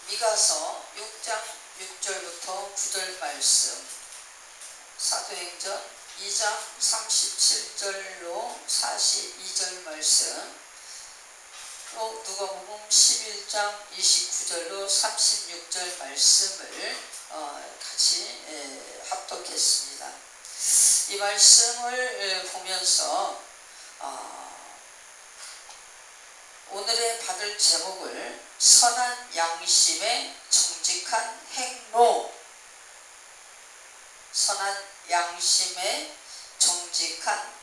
미가서 6장 6절부터 9절 말씀, 사도행전 2장 37절로 42절 말씀, 또 누가복음 11장 29절로 36절 말씀을 같이 합독했습니다. 이 말씀을 보면서 오늘의 받을 제목을 선한 양심의 정직한 행로, 선한 양심의 정직한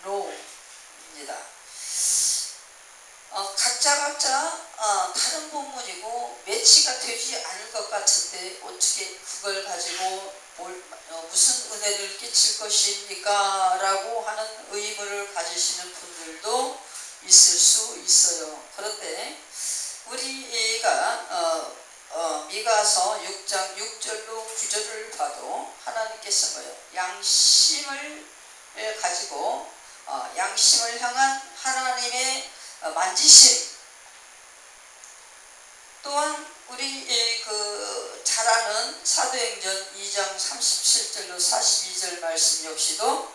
행로입니다. 각자 다른 본문이고 매치가 되지 않을 것 같은데 어떻게 그걸 가지고 무슨 은혜를 끼칠 것입니까? 라고 하는 의문을 가지시는 분들도 있을 수 있어요. 그런데 우리가 미가서 6장 6절로 9절을 봐도 하나님께서 뭐예요? 양심을 가지고 양심을 향한 하나님의 만지심, 또한 우리 잘 아는 사도행전 2장 37절로 42절 말씀 역시도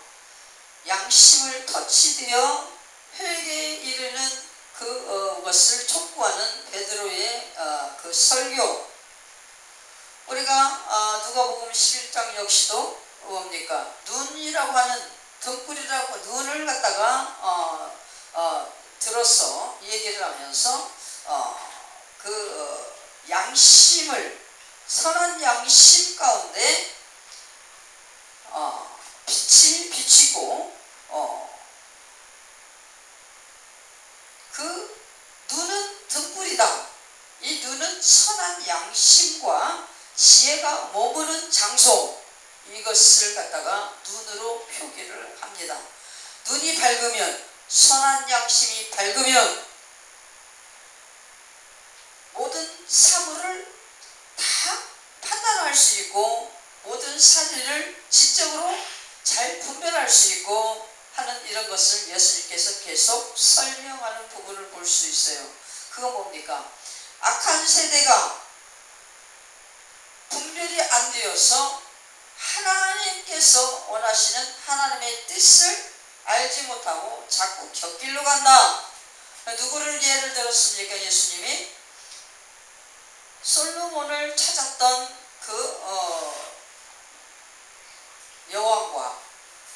양심을 터치되어 회개에 이르는 그것을 촉구하는 베드로의 그 설교, 우리가 누가복음 11장 역시도 뭡니까? 눈이라고 하는 등불이라고 눈을 갖다가 들어서 얘기를 하면서 그 양심을, 선한 양심 가운데 빛이 비치고 그 눈은 등불이다. 이 눈은 선한 양심과 지혜가 머무는 장소, 이것을 갖다가 눈으로 표기를 합니다. 눈이 밝으면, 선한 양심이 밝으면 모든 사물을 다 판단할 수 있고 모든 사실을 지적으로 잘 분별할 수 있고 하는 이런 것을 예수님께서 계속 설명하는 부분을 볼 수 있어요. 그건 뭡니까? 악한 세대가 분별이 안 되어서 하나님께서 원하시는 하나님의 뜻을 알지 못하고 자꾸 곁길로 간다. 누구를 예를 들었습니까? 예수님이 솔로몬을 찾았던 그 여왕과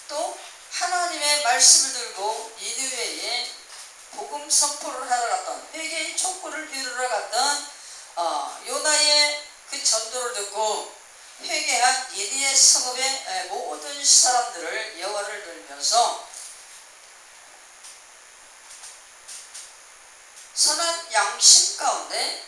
또 하나님의 말씀을 들고 니느웨에 복음 선포를 하러 갔던, 회개의 촉구를 이루러 갔던 요나의 그 전도를 듣고 회개한 니느웨 성읍의 모든 사람들을 여호와를 들면서 선한 양심 가운데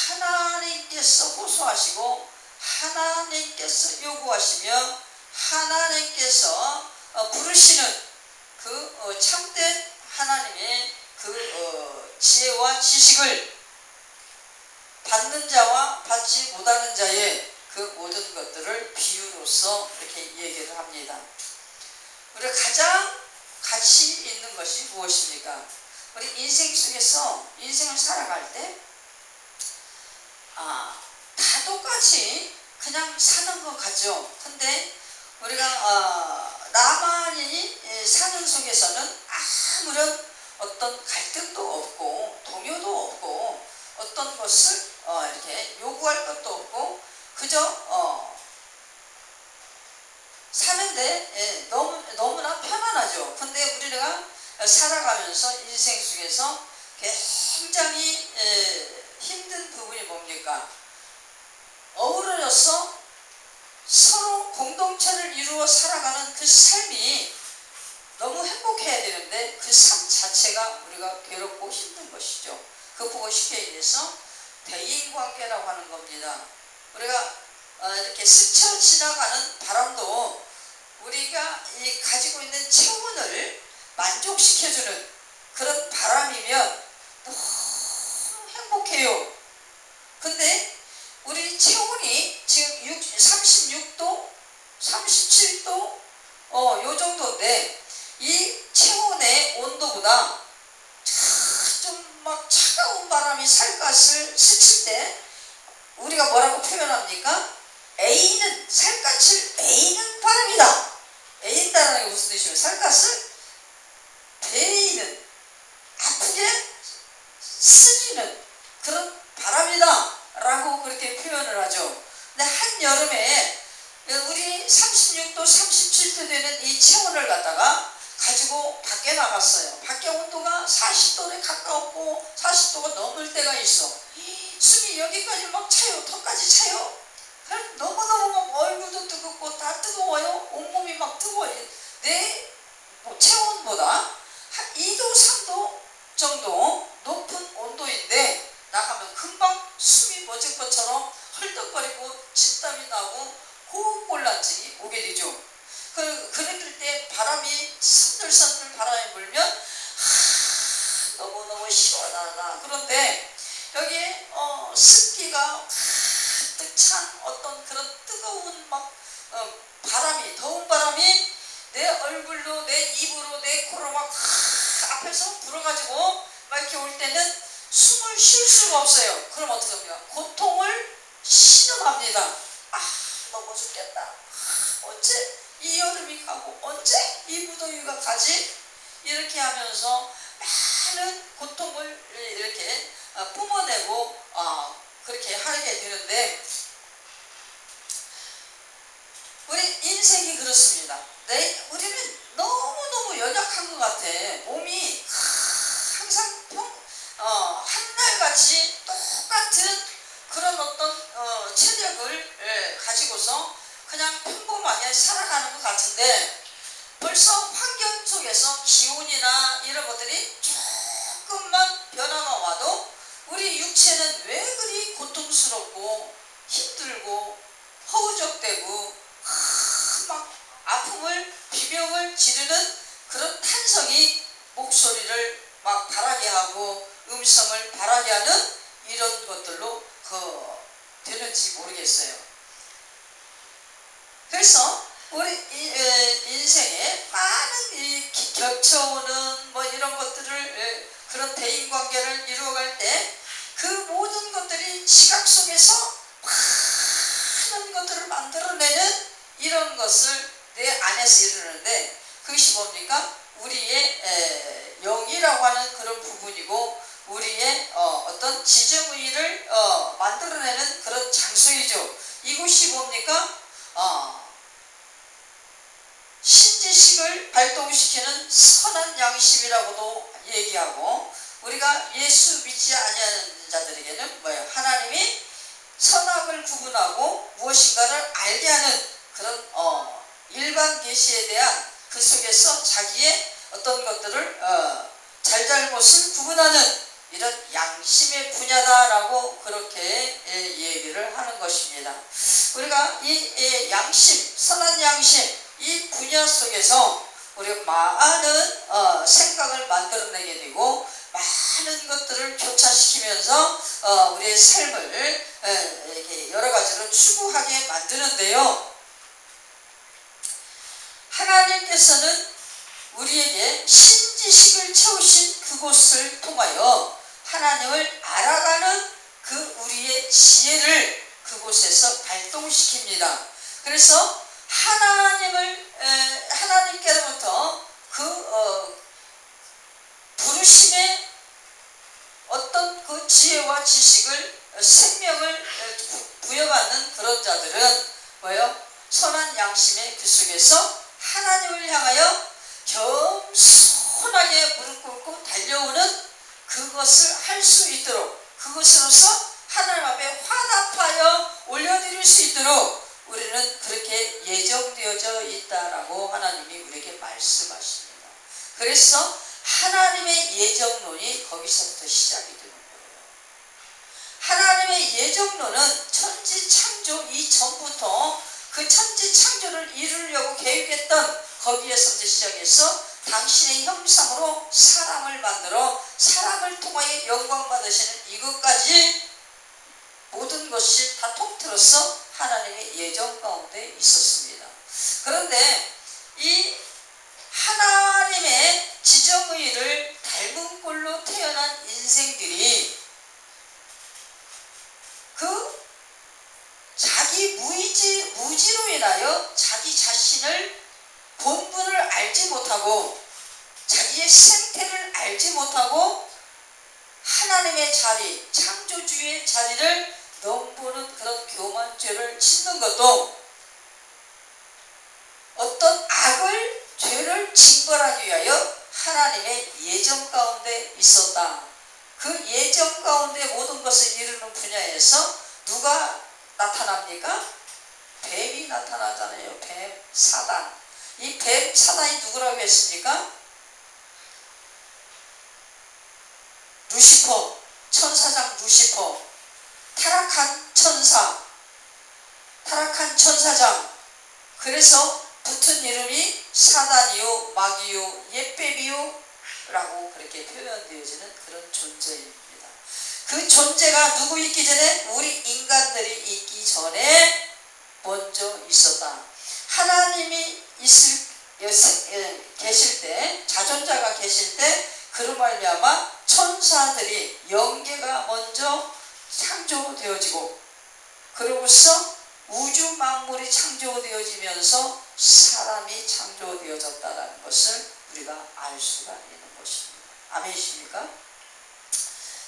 하나님께서 호소하시고 하나님께서 요구하시며 하나님께서 부르시는 그 참된 하나님의 그 지혜와 지식을 받는 자와 받지 못하는 자의 그 모든 것들을 비유로서 이렇게 얘기를 합니다. 우리가 가장 가치 있는 것이 무엇입니까? 우리 인생 속에서 인생을 살아갈 때 다 똑같이 그냥 사는 것 같죠. 근데 우리가 나만이 사는 속에서는 아무런 어떤 갈등도 없고 동요도 없고 어떤 것을 이렇게 요구할 것도 없고 그저 사는데 너무나 편안하죠. 근데 우리가 살아가면서 인생 속에서 굉장히 힘든 부분이 뭡니까? 어우러져서 서로 공동체를 이루어 살아가는 그 삶이 너무 행복해야 되는데 그 삶 자체가 우리가 괴롭고 힘든 것이죠. 그 보고 쉽게 얘기해서 대인관계라고 하는 겁니다. 우리가 이렇게 스쳐 지나가는 바람도 우리가 가지고 있는 체온을 만족시켜주는 그런 바람이면 너무 행복해요. 근데 우리 체온이 지금 36도, 37도 요 정도인데 이 체온의 온도보다 좀 막 차가운 바람이 살갗을 스칠 때 우리가 뭐라고 표현합니까? 애이는 살갗을 애이는 바람이다. 애인다는 게 무슨 뜻이에요? 살갗을 베이는, 아프게 스치는 그런 바람이다 라고 그렇게 표현을 하죠. 근데 한여름에 우리 36도 37도 되는 이 체온을 갖다가 가지고 밖에 나갔어요. 밖에 온도가 40도에 가까웠고 40도가 넘을 때가 있어. 숨이 여기까지 막 차요. 턱까지 차요. 너무너무 막 얼굴도 뜨겁고 다 뜨거워요. 온몸이 막 뜨거워요. 내 체온보다 한 2도 3도 정도 높은 온도인데 나가면 금방 숨이 멎을 것처럼 헐떡거리고 진땀이 나고 호흡곤란증이 오게 되죠. 그럴 때 바람이 선들선들 바람이 불면 너무너무 시원하다. 그런데 여기에 습기가 가득 찬 어떤 그런 뜨거운 막 바람이, 더운 바람이 내 얼굴로, 내 입으로, 내 코로 막 앞에서 불어가지고 막 이렇게 올 때는 숨을 쉴 수가 없어요. 그럼 어떻게 합니까? 고통을 신음합니다. 너무 죽겠다. 언제 이 여름이 가고 언제 이 무더위가 가지? 이렇게 하면서 많은 고통을 이렇게 뿜어내고 그렇게 하게 되는데, 우리 인생이 그렇습니다. 우리는 너무너무 연약한 것 같아. 몸이 항상 한날같이 똑같은 그런 어떤 체력을 가지고서 그냥 평범하게 살아가는 것 같은데, 벌써 환경 속에서 기온이나 이런 것들이 조금만 변화가 와도 우리 육체는 왜 그리 고통스럽고 힘들고 허우적대고 막 아픔을 비명을 지르는 그런 탄성이 목소리를 막 바라게 하고 음성을 바라게 하는 이런 것들로 되는지 모르겠어요. 그래서 우리 인생에 많은 이 겹쳐오는 뭐 이런 것들을, 그런 대인관계를 이루어갈 때 그 모든 것들이 지각 속에서 많은 것들을 만들어내는 이런 것을 내 안에서 이루는데, 그것이 뭡니까? 우리의 영이라고 하는 그런 부분이고 우리의 어떤 지정의를 만들어내는 그런 장소이죠. 이곳이 뭡니까? 신지식을 발동시키는 선한 양심이라고도 얘기하고, 우리가 예수 믿지 아니하는 자들에게는 뭐예요? 하나님이 선악을 구분하고 무엇인가를 알게 하는 그런 일반 계시에 대한 그 속에서 자기의 어떤 것들을 잘잘못을 구분하는 이런 양심의 분야다라고 그렇게 얘기를 하는 것입니다. 우리가 이 양심, 선한 양심, 이 분야 속에서 우리가 많은 생각을 만들어내게 되고 많은 것들을 교차시키면서 우리의 삶을 이렇게 여러 가지로 추구하게 만드는데요. 하나님께서는 우리에게 신지식을 채우신 그곳을 통하여 하나님을 알아가는 그 우리의 지혜를 그곳에서 발동시킵니다. 그래서 하나님께로부터 그 부르심의 어떤 그 지혜와 지식을, 생명을 부여받는 그런 자들은 뭐예요? 선한 양심의 그 속에서 하나님을 향하여 겸손하게 무릎 꿇고 달려오는 그것을 할 수 있도록, 그것으로서 하나님 앞에 화답하여 올려드릴 수 있도록 우리는 그렇게 예정되어져 있다라고 하나님이 우리에게 말씀하십니다. 그래서 하나님의 예정론이 거기서부터 시작이 되는 거예요. 하나님의 예정론은 천지창조 이전부터 그 천지창조를 이루려고 계획했던 거기에서부터 시작해서 당신의 형상으로 사람을 만들어 사람을 통하여 영광 받으시는 이것까지 모든 것이 다 통틀어서 하나님의 예정 가운데 있었습니다. 그런데 이 하나님의 지정의를 닮은 꼴로 태어난 인생들이 그 무지로 인하여 자기 자신을 본분을 알지 못하고 자기의 생태를 알지 못하고 하나님의 자리, 창조주의 자리를 넘보는 그런 교만죄를 짓는 것도 어떤 악을, 죄를 징벌하기 위하여 하나님의 예정 가운데 있었다. 그 예정 가운데 모든 것을 이루는 분야에서 누가 나타납니까? 뱀이 나타나잖아요. 뱀, 사단. 이 뱀, 사단이 누구라고 했습니까? 루시퍼, 천사장 루시퍼, 타락한 천사, 타락한 천사장. 그래서 붙은 이름이 사단이요, 마귀요, 옛뱀이요 라고 그렇게 표현되어지는 그런 존재입니다. 그 존재가 누구 있기 전에? 우리 인간들이 있기 전에 먼저 있었다. 하나님이 계실 때, 자존자가 계실 때 그로 말미암아 천사들이, 영계가 먼저 창조되어지고 그러고서 우주 만물이 창조되어지면서 사람이 창조되어졌다는 것을 우리가 알 수가 있는 것입니다. 아멘이십니까?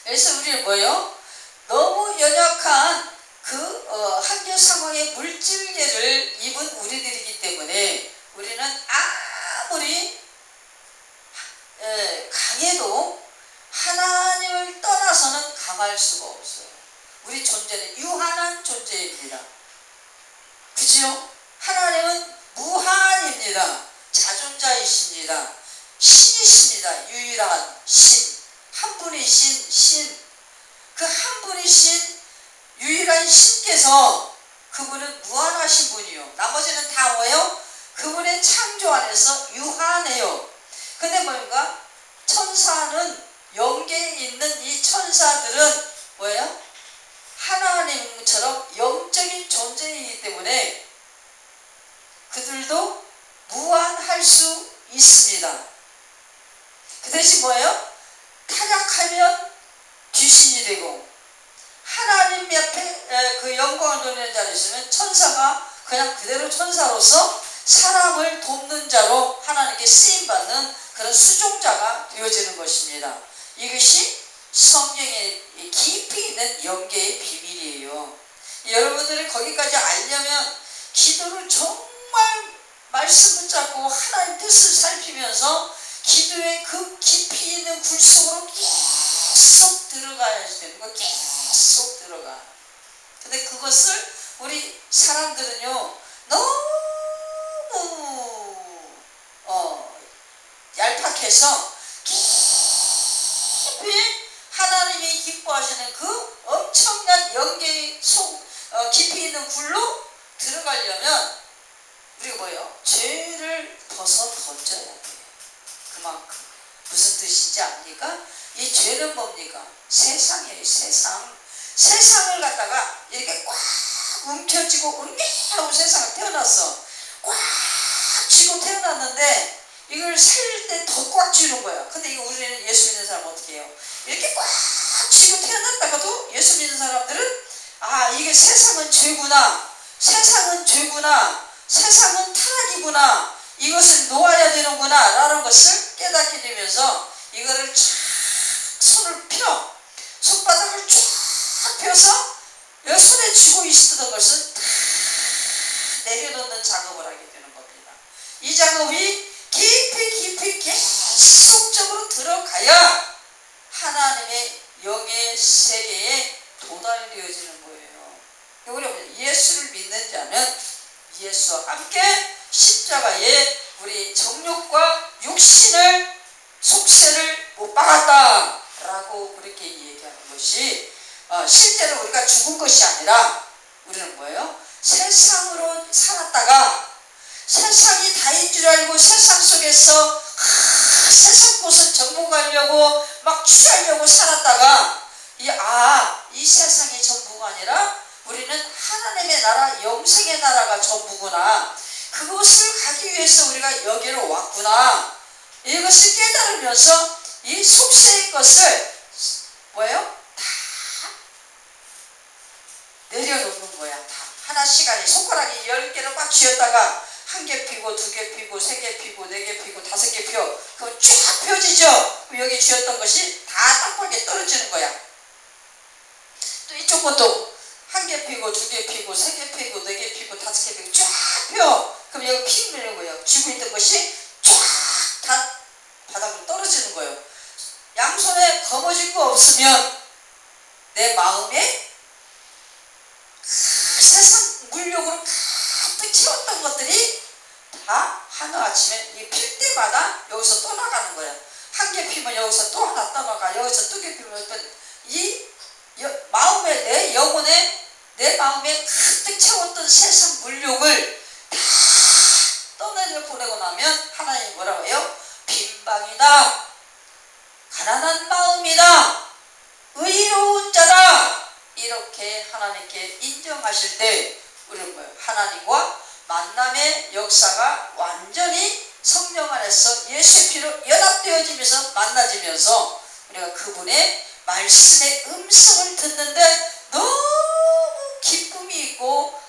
그래서 우리는 뭐예요? 너무 연약한 그 한계 상황의 물질계를 입은 우리들이기 때문에 우리는 아무리 강해도 하나님을 떠나서는 강할 수가 없어요. 우리 존재는 유한한 존재입니다. 그죠? 하나님은 무한입니다. 자존자이십니다. 신이십니다. 유일한 신. 한 분이신 신. 그 한 분이신 유일한 신께서 그분은 무한하신 분이요. 나머지는 다 뭐예요? 그분의 창조 안에서 유한해요. 근데 뭔가 천사는 영계에 있는 이 천사들은 뭐예요? 하나님처럼 영적인 존재이기 때문에 그들도 무한할 수 있습니다. 그 대신 뭐예요? 타락하면 귀신이 되고 하나님 옆에 그 영광을 돌리는 자로 있으면 천사가 그냥 그대로 천사로서 사람을 돕는 자로 하나님께 쓰임받는 그런 수종자가 되어지는 것입니다. 이것이 성경에 깊이 있는 영계의 비밀이에요. 여러분들이 거기까지 알려면 기도를 정말 말씀 붙잡고 하나님 뜻을 살피면서 기도의 그 깊이 있는 굴 속으로 계속 들어가야 되는 거, 계속 들어가. 근데 그것을 우리 사람들은요 너무 얄팍해서 깊이 하나님이 기뻐하시는 그 엄청난 영계의 깊이 있는 굴로 들어가려면 우리가 뭐예요? 죄를 벗어 던져야 돼요. 그만큼. 무슨 뜻인지 압니까? 이 죄는 뭡니까? 세상이에요. 세상을 갖다가 이렇게 꽉 움켜쥐고 하고 세상을 태어났어. 꽉 쥐고 태어났는데 이걸 살 때 더 꽉 쥐는 거야. 근데 이거 우리는 예수 믿는 사람 어떻게 해요? 이렇게 꽉 쥐고 태어났다가도 예수 믿는 사람들은 이게 세상은 죄구나. 세상은 타락이구나. 이것을 놓아야 되는구나 라는 것을 깨닫게 되면서 이거를 쫙 손을 펴 손바닥을 쫙 펴서 손에 쥐고 있었던 것을 다 내려놓는 작업을 하게 되는 겁니다. 이 작업이 깊이 계속적으로 들어가야 하나님의 영의 세계에 도달되어지는 거예요. 우리 예수를 믿는 자는 예수와 함께 십자가에 우리 정욕과 육신을 속세를 못 박았다 라고 그렇게 얘기하는 것이 실제로 우리가 죽은 것이 아니라 우리는 뭐예요? 세상으로 살았다가 세상이 다인 줄 알고 세상 속에서 세상 것을 정복하려고 막 취하려고 살았다가 이 세상이 전부가 아니라 우리는 하나님의 나라, 영생의 나라가 전부구나. 그것을 가기 위해서 우리가 여기로 왔구나. 이것을 깨달으면서 이 속세의 것을 뭐예요? 다 내려놓는 거야. 다 하나씩 아니 손가락이 10개를 꽉 쥐었다가 1개 피고 2개 피고 3개 피고 4개 피고 5개 펴. 그럼 쫙 펴지죠. 그럼 여기 쥐었던 것이 다 땅바닥에 떨어지는 거야. 또 이쪽 것도 1개 피고 2개 피고 3개 피고 4개 피고 5개 피고 쫙 펴. 그럼 여기 피는 거예요. 쥐고 있던 것이 쫙 다 바닥으로 떨어지는 거예요. 양손에 거머쥔 거 없으면 내 마음에 세상 물욕으로 가득 채웠던 것들이 다 하루아침에 필 때마다 여기서 떠나가는 거야. 1개 피면 여기서 또 하나 떠나가. 여기서 2개 피면 이 마음에 내 영혼에 내 마음에 가득 채웠던 세상 물욕을 다 떠내려 보내고 나면 하나님이 뭐라고 해요? 빈방이다. 가난한 마음이다. 의로운 자다. 이렇게 하나님께 인정하실 때 우리는 뭐예요? 하나님과 만남의 역사가 완전히 성령 안에서 예수의 피로 연합되어지면서 만나지면서 우리가 그분의 말씀의 음성을 듣는데 너무 기쁨이 있고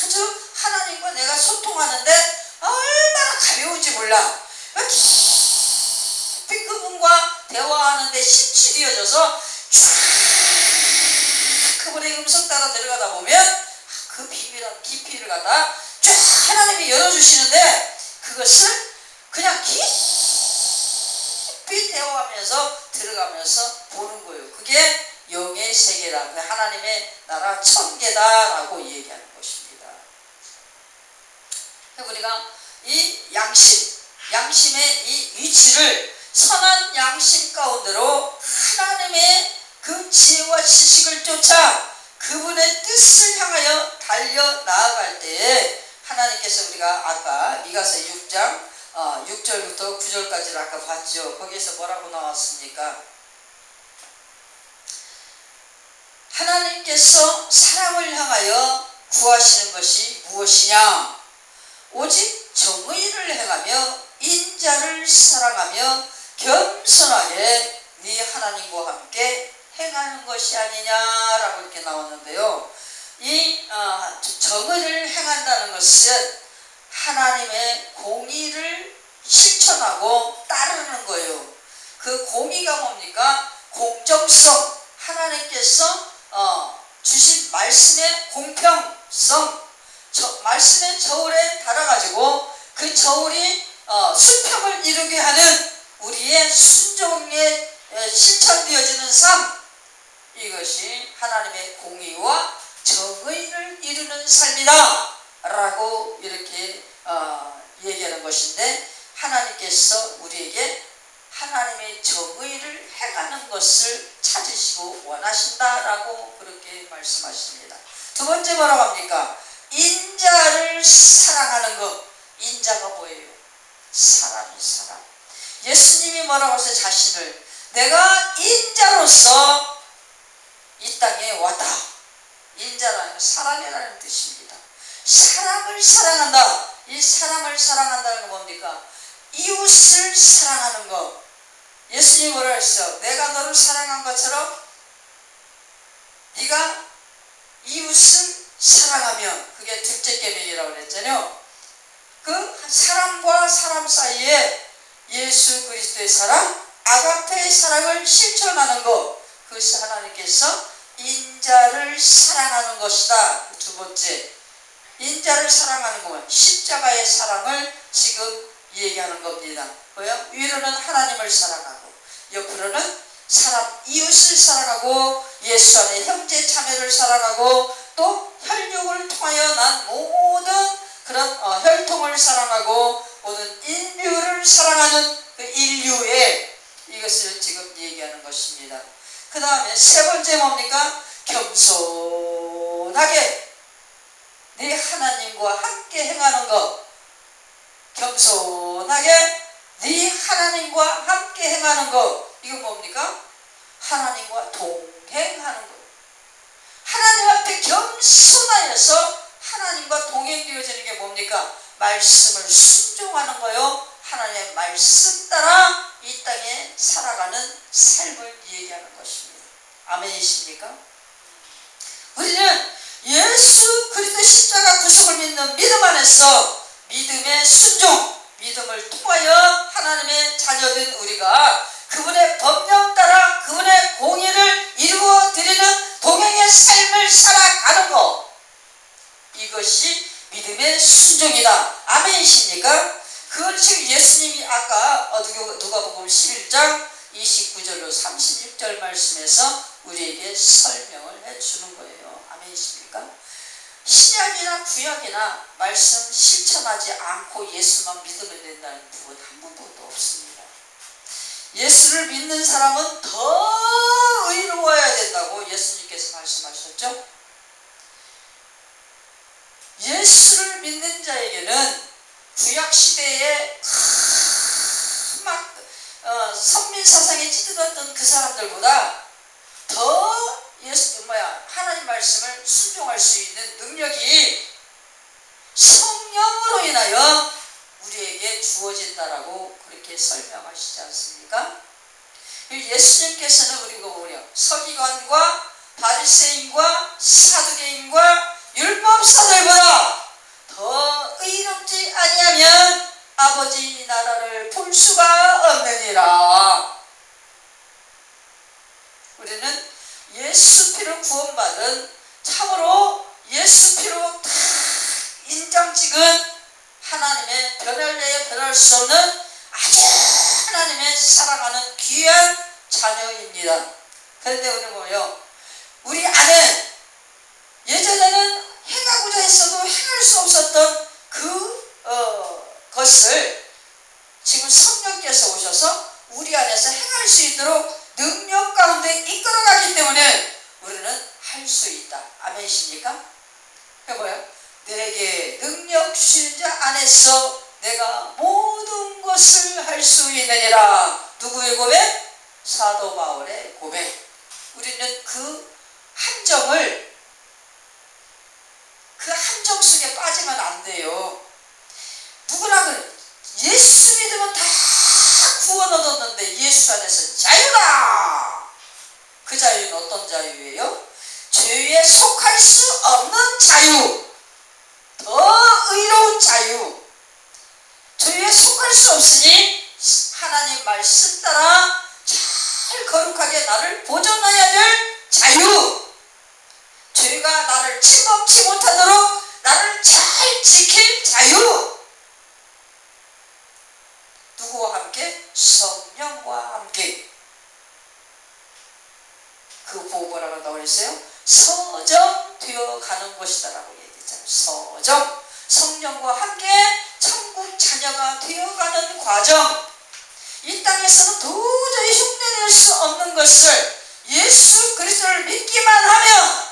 아주 하나님과 내가 소통하는데 얼마나 가벼운지 몰라. 깊이 그분과 대화하는데 심취되어져서 그분의 음성 따라 들어가다 보면 그 비밀한 깊이를 갖다 쫙 하나님이 열어주시는데 그것을 그냥 깊이 대화하면서 들어가면서 보는 거예요. 그게 영의 세계다. 하나님의 나라 천계다라고 얘기하는 것입니다. 우리가 이 양심의 이 위치를 선한 양심 가운데로 하나님의 그 지혜와 지식을 쫓아 그분의 뜻을 향하여 달려 나아갈 때에 하나님께서 우리가 아까 미가서 6장 6절부터 9절까지를 아까 봤죠. 거기에서 뭐라고 나왔습니까? 하나님께서 사람을 향하여 구하시는 것이 무엇이냐? 오직 정의를 행하며 인자를 사랑하며 겸손하게 네 하나님과 함께 행하는 것이 아니냐라고 이렇게 나왔는데요. 이 정의를 행한다는 것은 하나님의 공의를 실천하고 따르는 거예요. 그 공의가 뭡니까? 공정성, 하나님께서 주신 말씀의 공평성, 말씀의 저울에 달아가지고 그 저울이 수평을 이루게 하는 우리의 순종에 실천되어지는 삶, 이것이 하나님의 공의와 정의를 이루는 삶이다 라고 이렇게 얘기하는 것인데, 하나님께서 우리에게 하나님의 정의를 행하는 것을 찾으시고 원하신다라고 그렇게 말씀하십니다. 두 번째 뭐라고 합니까? 인자를 사랑하는 것. 인자가 뭐예요? 사람. 예수님이 뭐라고 하세요? 자신을 내가 인자로서 이 땅에 왔다. 인자라는 사람이라는 뜻입니다. 사람을 사랑한다. 이 사람을 사랑한다는 건 뭡니까? 이웃을 사랑하는 것. 예수님이 뭐라 했어? 내가 너를 사랑한 것처럼 네가 이웃을 사랑하면, 그게 둘째 계명이라고 그랬잖아요. 그 사람과 사람 사이에 예수 그리스도의 사랑, 아가페의 사랑을 실천하는 것, 그것이 하나님께서 인자를 사랑하는 것이다. 두 번째, 인자를 사랑하는 것은 십자가의 사랑을 지금 얘기하는 겁니다. 뭐요? 위로는 하나님을 사랑하고, 옆으로는 사람 이웃을 사랑하고, 예수 안에 형제 자매를 사랑하고, 또 혈육을 통하여 난 모든 그런 혈통을 사랑하고 모든 인류를 사랑하는 그 인류의, 이것을 지금 얘기하는 것입니다. 그 다음에 세 번째 뭡니까? 겸손하게 네 하나님과 함께 행하는 것. 겸손하게 네 하나님과 함께 행하는 것. 이건 뭡니까? 하나님과 동행하는 것. 하나님 앞에 겸손하여서 하나님과 동행되어지는 게 뭡니까? 말씀을 순종하는 거요. 하나님의 말씀 따라 이 땅에 살아가는 삶을 얘기하는 것입니다. 아멘이십니까? 우리는 예수 그리스도 십자가 구속을 믿는 믿음 안에서 믿음의 순종, 믿음을 통하여 하나님의 자녀된 우리가 그분의 법령 따라 그분의 공의를 이루어 드리는 동행의 삶을 살아가는 것, 이것이 믿음의 순종이다. 아멘이십니까? 그걸 지금 예수님이 아까 누가복음 11장 29절로 36절 말씀에서 우리에게 설명을 해주는 거예요. 아멘이십니까? 신약이나 구약이나 말씀 실천하지 않고 예수만 믿으면 된다는 부분 한 번도 없습니다. 예수를 믿는 사람은 더 의로워야 된다고 예수님께서 말씀하셨죠. 예수를 믿는 자에게는 구약시대에 선민사상에 찌들었던 그 사람들보다 더 하나님 말씀을 순종할 수 있는 능력이 성령으로 인하여 우리에게 주어진다라고 그렇게 설명하시지 않습니까? 예수님께서는 우리가 뭐냐, 서기관과 바리새인과 사두개인과 율법사들보다 더 의롭지 아니하면 아버지 나라를 볼 수가 없느니라. 우리는 예수 피로 구원받은, 참으로 예수 피로 다 인장 찍은 하나님의 변할 내에 변할 수 없는 아주 하나님의 사랑하는 귀한 자녀입니다. 그런데 우리 뭐요? 우리 안에 예전에는 행하고자 했어도 행할 수 없었던 것을 지금 성령께서 오셔서 우리 안에서 행할 수 있도록 능력 가운데 이끌어가기 때문에 우리는 할 수 있다. 아멘이십니까? 해봐요. 내게 능력 주신 자 안에서 내가 모든 것을 할 수 있느니라. 누구의 고백? 사도 바울의 고백. 우리는 그 함정 속에 빠지면 안 돼요. 누구나 그래. 예수 믿으면 다 구원 얻었는데 예수 안에서 자유다. 그 자유는 어떤 자유예요? 죄에 속할 수 없는 자유, 더 의로운 자유. 죄에 속할 수 없으니 하나님 말씀 따라 잘 거룩하게 나를 보존해야 될 자유, 죄가 나를 침범치 못하도록 나를 잘 지킬 자유. 누구와 함께? 성령과 함께. 그 보고라고 나와 있어요. 서정되어 가는 것이다라고 얘기했잖아요. 서정. 성령과 함께 천국 자녀가 되어가는 과정. 이 땅에서는 도저히 흉내낼 수 없는 것을 예수 그리스도를 믿기만 하면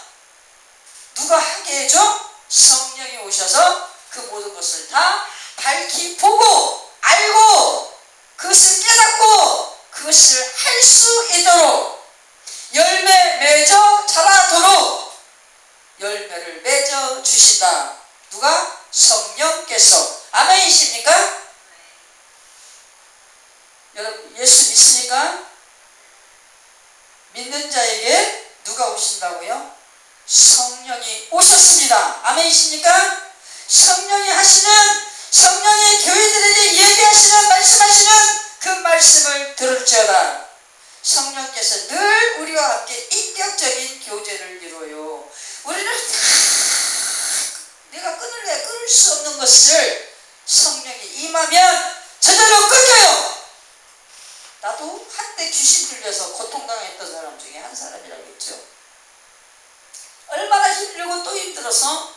누가 하게 해줘? 성령이 오셔서 그 모든 것을 다 밝히 보고 알고 그것을 깨닫고 그것을 할 수 있도록 열매 맺어 자라도록 열매를 맺어 주신다. 누가? 성령께서. 아멘이십니까? 여러분 예수 믿습니까? 믿는 자에게 누가 오신다고요? 성령이 오셨습니다. 아멘이십니까? 성령이 하시는, 성령이 교회들에게 얘기하시는, 말씀하시는 그 말씀을 들을지어다. 성령께서 늘 우리와 함께 인격적인 교제를 이루어요. 우리는 다 내가 끊을 수 없는 것을 성령이 임하면 저절로 끊겨요. 나도 한때 귀신 들려서 고통당했던 사람 중에 한 사람이라겠죠. 얼마나 힘들고 또 힘들어서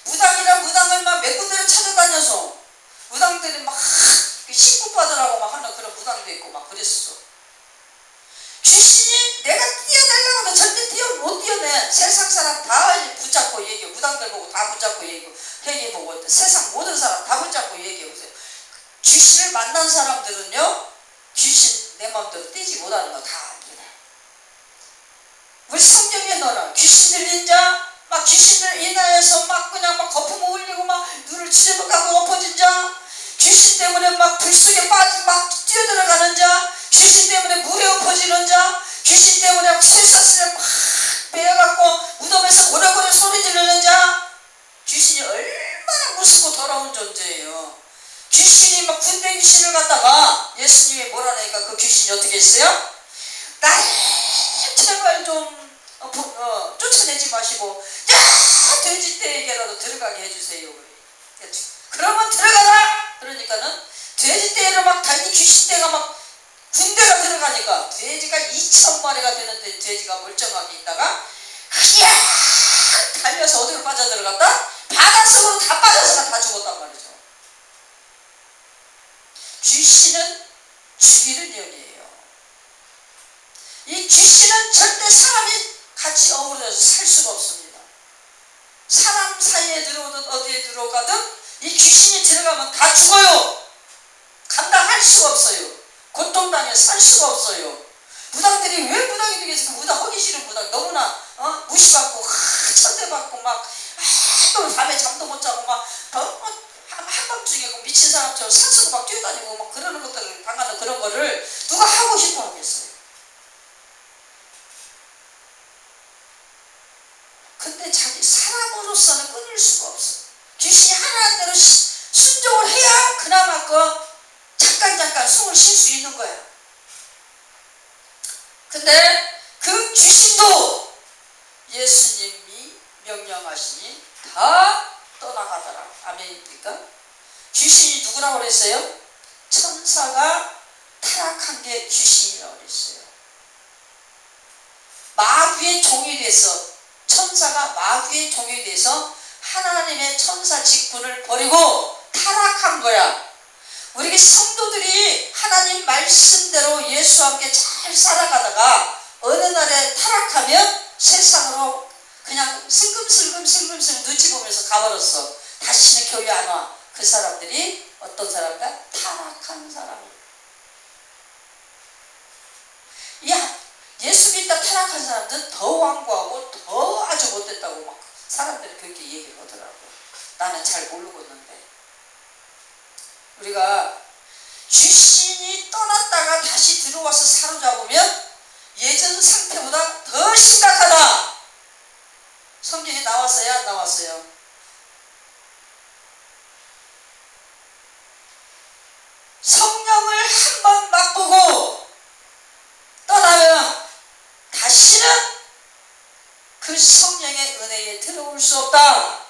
무당이랑 무당을 막 몇 군데를 찾아다녀서 무당들이 막 신고받으라고 막 하는 그런 무당도 있고 막 그랬어. 귀신이 내가 뛰어내려고 하면 절대 못 뛰어내. 세상 사람 다 붙잡고 얘기해. 무당들 보고 다 붙잡고 얘기해보고 세상 모든 사람 다 붙잡고 얘기해보세요. 귀신을 만난 사람들은요, 귀신 내 마음대로 뛰지 못하는 거 다 압니다. 우리 성경에 넣어라. 귀신 들린 자, 막 귀신을 인하여서 막 그냥 막 거품 흘리고 막 눈을 치르고 엎어진 자, 귀신 때문에 막 불 속에 빠진 막 뛰어들어가는 자, 귀신 때문에 물에 엎어지는 자, 귀신 때문에 막 쇠사슬에 막 베어갖고 무덤에서 고래고래 소리 지르는 자, 들어갔다가 예수님이 뭐라니까 그 귀신이 어떻게 했어요? 나를 제발 좀 쫓아내지 마시고 돼지떼에게라도 들어가게 해주세요. 그러면 들어가라. 그러니까는 돼지떼로 막 달리 귀신떼가 막 군대가 들어가니까 돼지가 2,000마리가 되는데 돼지가 멀쩡하게 있다가 그냥 달려서 어디로 빠져들어갔다? 바닷속으로 다 빠져서 다 죽었단 말이죠. 귀신은 죽이는 영이에요. 이 귀신은 절대 사람이 같이 어우러져서 살 수가 없습니다. 사람 사이에 들어오든 어디에 들어가든 이 귀신이 들어가면 다 죽어요. 감당할 수가 없어요. 고통당해 살 수가 없어요. 무당들이 왜 무당이 되겠어? 그 무당 하기 싫은 무당 너무나 무시받고 천대받고 막 또 밤에 잠도 못 자고 막 한밤중에 미친 사람처럼 산속으로 막 뛰어다니고 막 그러는 것들을 당하는 그런 거를 누가 하고 싶어 하겠어요? 근데 자기 사람으로서는 끊을 수가 없어. 귀신이 하나한 대로 순종을 해야 그나마 잠깐 숨을 쉴 수 있는 거야. 근데 그 귀신도 예수님이 명령하시니 다 떠나가더라. 아멘입니까? 귀신이 누구라고 그랬어요? 천사가 타락한 게 귀신이라고 그랬어요. 마귀의 종이 돼서 천사가 마귀의 종이 돼서 하나님의 천사 직분을 버리고 타락한 거야. 우리 성도들이 하나님 말씀대로 예수와 함께 잘 살아가다가 어느 날에 타락하면 세상으로 그냥 슬금슬금 눈치 보면서 가버렸어. 다시는 교회 안 와. 그 사람들이 어떤 사람인가? 타락한 사람이에요. 예수 믿다 타락한 사람들은 더 완고하고 더 아주 못됐다고 막 사람들이 그렇게 얘기를 하더라고. 나는 잘 모르고 있는데. 우리가 귀신이 떠났다가 다시 들어와서 사로잡으면 예전 상태보다 더 심각하다. 성경에 나왔어요? 안 나왔어요? 성령을 한번 맛보고 떠나면 다시는 그 성령의 은혜에 들어올 수 없다.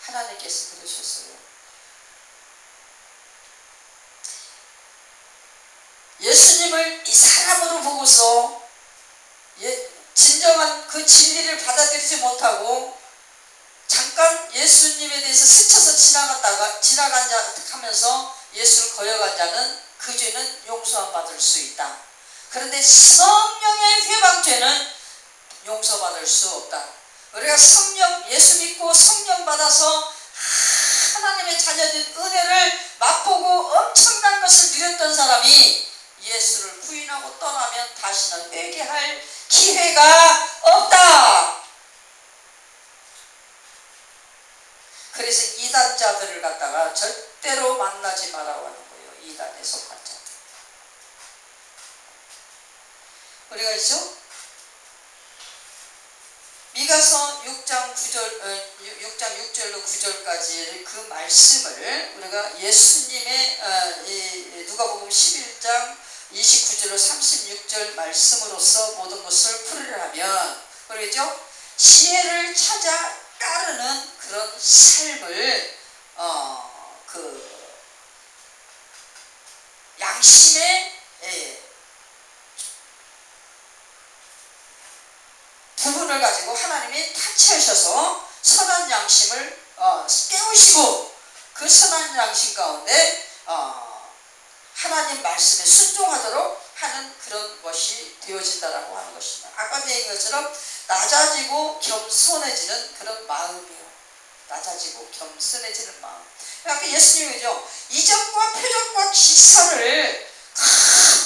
하나님께서 그러셨어요. 예수님을 이 사람으로 보고서 진정한 그 진리를 받아들이지 못하고 잠깐 예수님에 대해서 스쳐서 지나간 자 하면서 예수를 거역한 자는 그 죄는 용서 받을 수 있다. 그런데 성령의 회방죄는 용서받을 수 없다. 우리가 예수 믿고 성령 받아서 하나님의 자녀된 은혜를 맛보고 엄청난 것을 누렸던 사람이 예수를 부인하고 떠나면 다시는 회개할 기회가 없다. 그래서 이단자들을 갖다가 절대로 만나지 말라고 하는 거예요. 이단에 속한 자들. 우리가 있죠? 미가서 6장 6절로 9절까지 그 말씀을 우리가 예수님의 누가복음 11장 29절로 36절 말씀으로서 모든 것을 풀이하면 그러겠죠? 지혜를 찾아 따르는 그런 삶을 양심의 부분을 가지고 하나님이 타치하셔서 선한 양심을 깨우시고 그 선한 양심 가운데 하나님 말씀에 순종하도록 하는 그런 것이 되어진다라고 하는 것입니다. 아까 얘기한 것처럼 낮아지고 겸손해지는 그런 마음이요. 낮아지고 겸손해지는 마음. 아까 예수님이죠. 이적과 표적과 기사를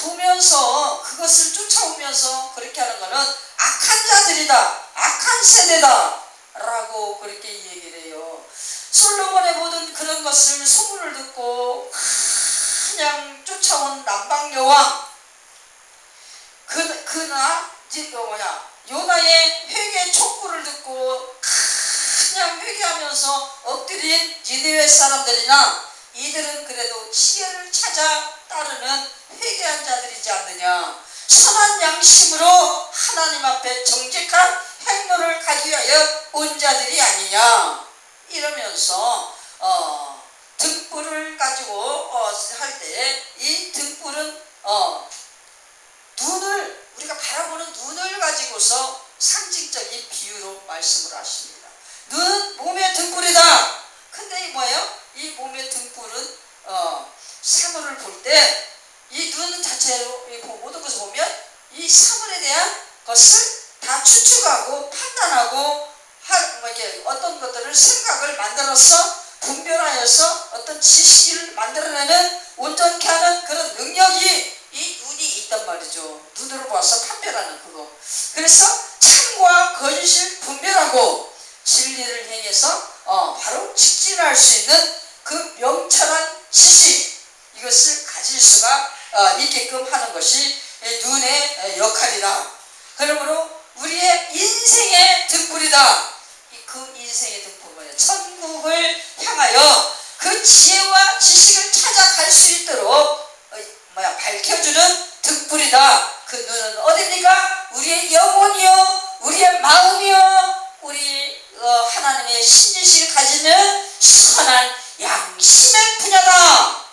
보면서 그것을 쫓아오면서 그렇게 하는 것은 악한 자들이다. 악한 세대다. 라고 그렇게 얘기를 해요. 솔로몬의 모든 그런 것을 소문을 듣고 그냥 쫓아온 남방여왕 요나의 회개 촉구를 듣고 그냥 회개하면서 엎드린 니느웨 사람들이나 이들은 그래도 지혜를 찾아 따르는 회개한 자들이지 않느냐. 선한 양심으로 하나님 앞에 정직한 행로를 가기 위하여 온 자들이 아니냐. 이러면서 등불을 가지고 할 때 이 등불은 눈을, 우리가 바라보는 눈을 가지고서 상징적인 비유로 말씀을 하십니다. 눈은 몸의 등불이다. 근데 이 뭐예요? 이 몸의 등불은 사물을 볼 때 이 눈 자체로 모든 것을 보면 이 사물에 대한 것을 다 추측하고 판단하고 어떤 것들을 생각을 만들어서 분별하여서 어떤 지식을 만들어내는 온전케 하는 그런 능력이 이 눈이 있단 말이죠. 눈으로 봐서 판별하는 그거. 그래서 참과 거짓을 분별하고 진리를 행해서 바로 직진할 수 있는 그 명철한 지식, 이것을 가질 수가 있게끔 하는 것이 눈의 역할이다. 그러므로 우리의 인생의 등불이다. 그 인생의 등불은 뭐예요? 천국을 향하여 그 지혜와 지식을 찾아갈 수 있도록 밝혀주는 등불이다. 그 눈은 어디입니까? 우리의 영혼이요, 우리의 마음이요, 우리 하나님의 신지식을 가지는 선한 양심의 분야다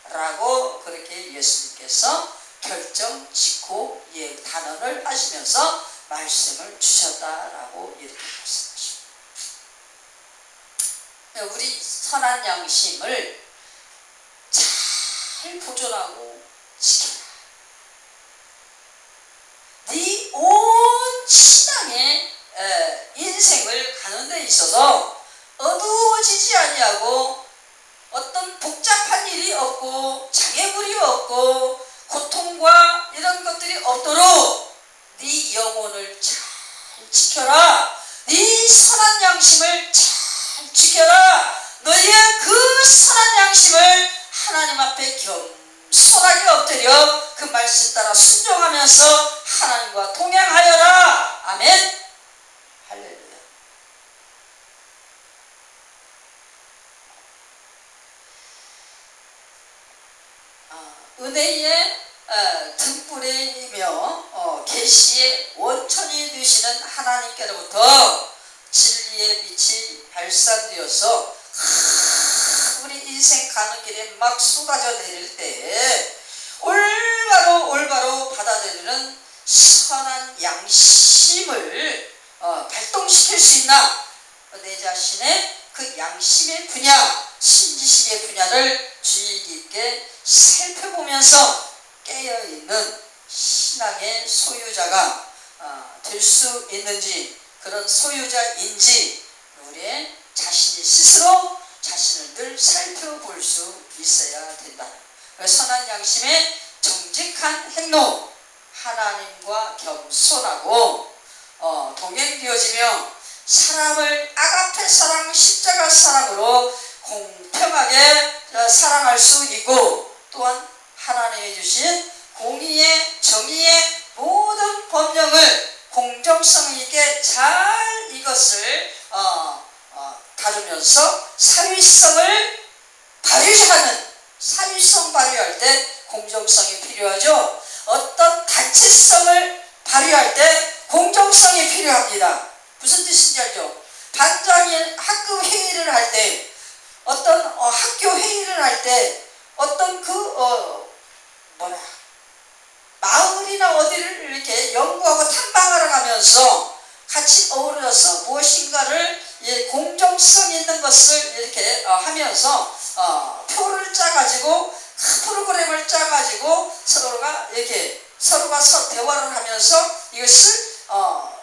라고 그렇게 예수님께서 결정 짓고 단언을 하시면서 말씀을 주셨다라고 이렇게 말씀하십니다. 우리 선한 양심을 잘 보존하고 지켜라. 네 온 신앙의 인생을 가는 데 있어서 어두워지지 아니하고 어떤 복잡한 일이 없고 장애물이 없고 고통과 이런 것들이 없도록 네 영혼을 잘 지켜라. 네 선한 양심을 잘 지켜라. 너희의 그 선한 양심을 하나님 앞에 겸손하게 엎드려 그 말씀 따라 순종하면서 하나님과 동행하여라. 아멘. 할렐루야. 은혜의 등불이며 계시의 원천이 되시는 하나님께로부터 진리의 빛이 발산되어서 우리 인생 가는 길에 막 쏟아져 내릴 때 올바로 받아들이는 선한 양심을 발동시킬 수 있나? 내 자신의 그 양심의 분야, 신지식의 분야를 주의 깊게 살펴보면서 깨어있는 신앙의 소유자가 될 수 있는지, 그런 소유자인지 우리의 자신이 스스로 자신을 늘 살펴볼 수 있어야 된다. 선한 양심의 정직한 행로, 하나님과 겸손하고 동행되어지며 사람을 아가페 사랑, 십자가 사랑으로 공평하게 사랑할 수 있고, 또한 하나님이 주신 공의의 정의의 모든 법령을 공정성 있게 잘 이것을 다루면서 사위성을 발휘하는, 사위성 발휘할 때 공정성이 필요하죠. 어떤 가치성을 발휘할 때 공정성이 필요합니다. 무슨 뜻인지 알죠? 반장이 학급 회의를 할 때, 어떤 학교 회의를 할 때, 어떤 마을이나 어디를 이렇게 연구하고 탐방하러 가면서 같이 어우러서 무엇인가를 공정성 있는 것을 이렇게 하면서 표를 짜가지고 프로그램을 짜가지고 서로가 대화를 하면서 이것을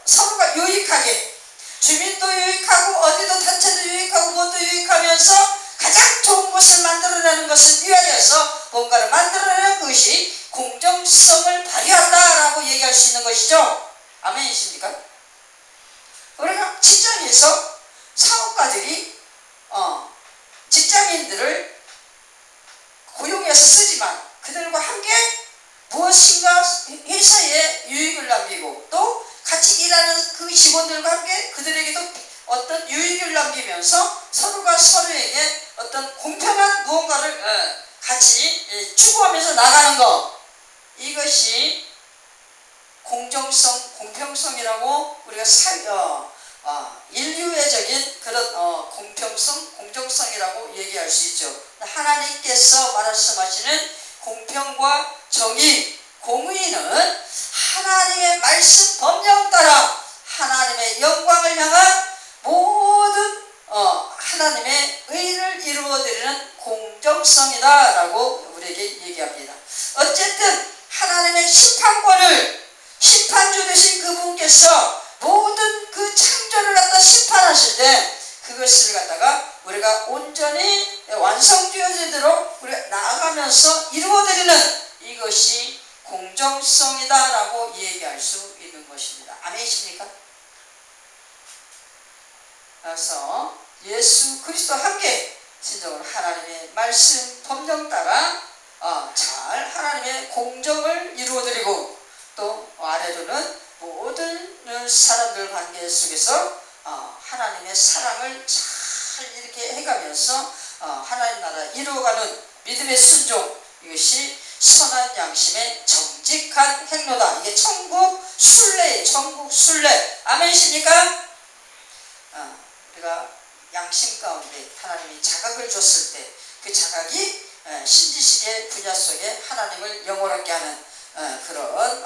서로가 유익하게, 주민도 유익하고 어디도 단체도 유익하고 무엇도 유익하면서 가장 좋은 것을 만들어내는 것을 위하여서 뭔가를 만들어내는 것이 공정성을 발휘한다라고 얘기할 수 있는 것이죠. 아멘이십니까? 우리가 직장에서 사업가들이 직장인들을 고용해서 쓰지만 그들과 함께 무엇인가 회사에 유익을 남기고 또 같이 일하는 그 직원들과 함께 그들에게도 어떤 유익을 남기면서 서로가 서로에게 어떤 공평한 무언가를 같이 추구하면서 나가는 것, 이것이 공정성, 공평성이라고 우리가 인류애적인 그런 공평성, 공정성이라고 얘기할 수 있죠. 하나님께서 말씀하시는 공평과 정의, 공의는 하나님의 말씀 법령 따라 하나님의 영광을 향한 모든 하나님의 의를 이루어드리는 공정성이다 라고 우리에게 얘기합니다. 어쨌든 하나님의 심판권을 심판주 되신 그분께서 모든 그 창조를 갖다 심판하실 때 그것을 갖다가 우리가 온전히 완성되어지도록 우리가 나아가면서 이루어드리는 이것이 공정성이다 라고 얘기할 수 있는 것입니다. 아멘이십니까? 그래서 예수 그리스도와 함께 진정으로 하나님의 말씀 법령 따라 잘 하나님의 공정을 이루어드리고 또 아래로는 모든 사람들 관계 속에서 하나님의 사랑을 잘 이렇게 해가면서 하나님 나라 이루어가는 믿음의 순종, 이것이 선한 양심의 정직한 행로다. 이게 천국 순례, 천국 순례. 아멘이십니까? 우리가 양심 가운데 하나님이 자각을 줬을 때 그 자각이 신지식의 분야 속에 하나님을 영원하게 하는 그런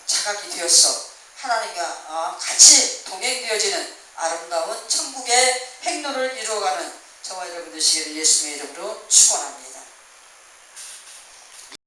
자각이 되어서 하나님과 같이 동행되어지는 아름다운 천국의 행로를 이루어가는 저와 여러분 되시기를 예수님의 이름으로 축원합니다.